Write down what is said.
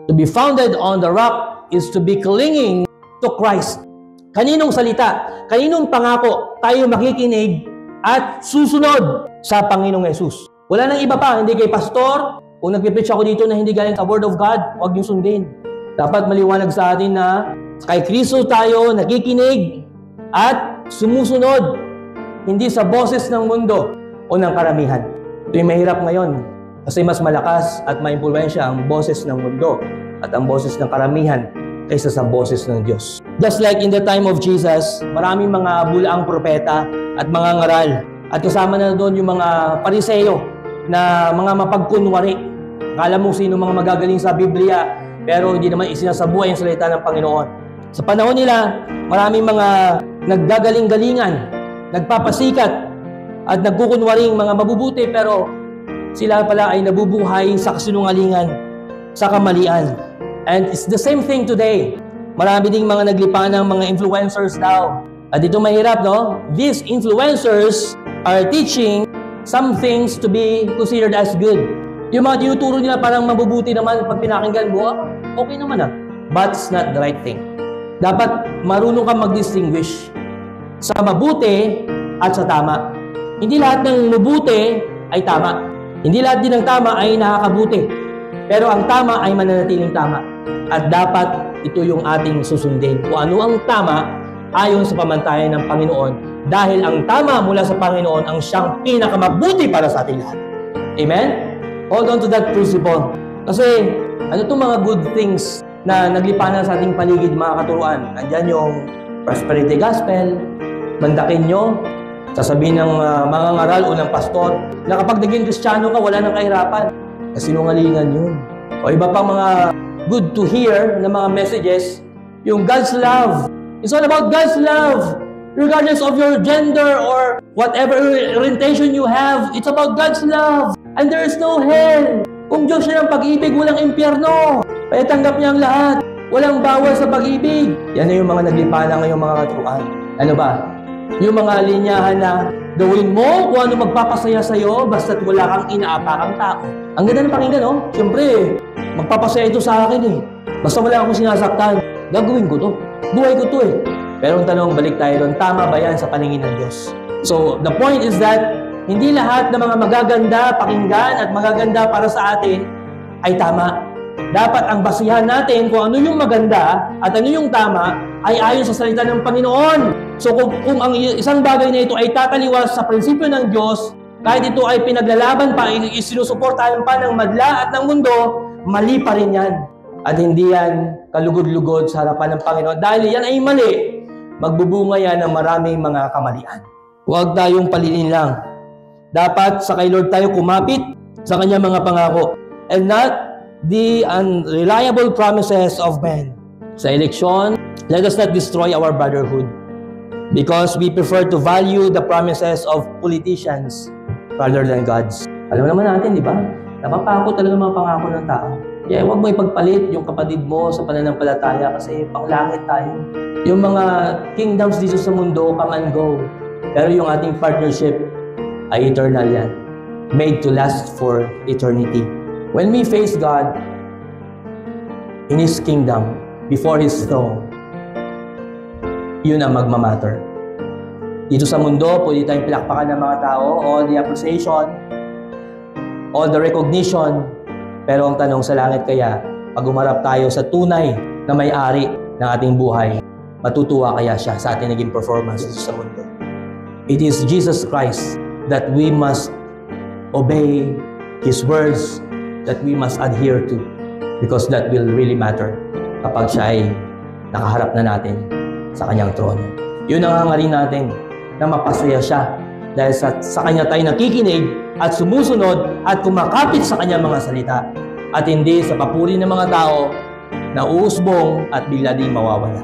To be founded on the rock is to be clinging to Christ. Kaninong salita, kaninong pangako tayo makikinig at susunod sa Panginoong Yesus. Wala nang iba pa, hindi kay pastor. Kung nagpipreach ako dito na hindi galing sa Word of God, huwag niyo sundin. Dapat maliwanag sa atin na kay Kristo tayo nakikinig at sumusunod, hindi sa boses ng mundo o ng karamihan. Ito yung mahirap ngayon kasi mas malakas at maimpluwensya ang boses ng mundo at ang boses ng karamihan kaysa sa boses ng Diyos. Just like in the time of Jesus, maraming mga bulaang propeta at mga ngaral. At kasama na doon yung mga Pariseo na mga mapagkunwari. Akala mo sino mga magagaling sa Biblia, pero hindi naman isinasabuhay ang salita ng Panginoon. Sa panahon nila, maraming mga naggagaling-galingan, nagpapasikat, at nagkukunwaring mga mabubuti, pero sila pala ay nabubuhay sa kasinungalingan, sa kamalian. And it's the same thing today. Marami ding mga naglipa ng mga influencers daw. At ito mahirap, no? These influencers are teaching some things to be considered as good. Yung mga tinuturo nila parang mabubuti naman pag pinakinggan mo, okay naman but it's not the right thing. Dapat marunong kang mag-distinguish sa mabuti at sa tama. Hindi lahat ng mabuti ay tama. Hindi lahat din ng tama ay nakakabuti. Pero ang tama ay mananatiling tama. At dapat ito yung ating susundin. Kung ano ang tama ayon sa pamantayan ng Panginoon. Dahil ang tama mula sa Panginoon ang siyang pinakamabuti para sa ating lahat. Amen? Hold on to that principle. Kasi ano itong mga good things na naglipanan sa ating paligid, mga katuruan. Andyan yung prosperity gospel, mandakin nyo, sasabihin ng mga ngaral o ng pastor na kapag naging Kristiyano ka, wala nang kahirapan. Kasinungalingan yun. O iba pang mga good to hear na mga messages, yung God's love. It's all about God's love. Regardless of your gender or whatever orientation you have, it's about God's love. And there is no hell. Kung Diyos siya ng pag-ibig, walang impyerno. Kaya tanggap niya ang lahat. Walang bawal sa pag-ibig. Yan na yung mga naglipana ngayong mga katuruan. Ano ba? Yung mga linyahan na gawin mo kung ano magpapasaya sa'yo basta't wala kang inaapakang tao. Ang ganda ng pakinggan, no? Siyempre, magpapasaya ito sa akin eh. Basta wala akong sinasaktan, gagawin ko to. Buhay ko to eh. Pero ang tanong, balik tayo doon, tama ba yan sa paningin ng Diyos? So, the point is that hindi lahat ng mga magaganda pakinggan at magaganda para sa atin ay tama. Dapat ang basihan natin kung ano yung maganda at ano yung tama ay ayon sa salita ng Panginoon. So kung ang isang bagay na ito ay tataliwas sa prinsipyo ng Diyos, kahit ito ay pinaglalaban pa, isinusuportahan pa ng madla at ng mundo, mali pa rin yan. At hindi yan kalugod-lugod sa harapan ng Panginoon. Dahil yan ay mali, magbubunga yan ng maraming mga kamalian. Huwag tayong palinin lang. Dapat sa kay Lord tayo kumapit sa kanyang mga pangako and not the unreliable promises of men. Sa eleksyon, let us not destroy our brotherhood because we prefer to value the promises of politicians rather than God's. Alam naman natin, di ba? Napapako talaga mga pangako ng tao. Kaya huwag mo ipagpalit yung kapatid mo sa pananampalataya kasi panglangit tayo. Yung mga kingdoms dito sa mundo, come and go. Pero yung ating partnership ay eternal yan. Made to last for eternity. When we face God in His kingdom, before His throne, yun ang magmamatter. Dito sa mundo, pwede tayong pilakpakan ng mga tao, all the appreciation, all the recognition, pero ang tanong sa langit kaya, pag umarap tayo sa tunay na may-ari ng ating buhay, matutuwa kaya siya sa ating naging performance dito sa mundo. It is Jesus Christ that we must obey His words, that we must adhere to, because that will really matter kapag siya ay nakaharap na natin sa kanyang trono. Yun ang hangarin natin, na mapasaya siya dahil sa kanya tayo nakikinig at sumusunod at kumakapit sa kanyang mga salita at hindi sa papuri ng mga tao na uusbong at bigla ding mawawala.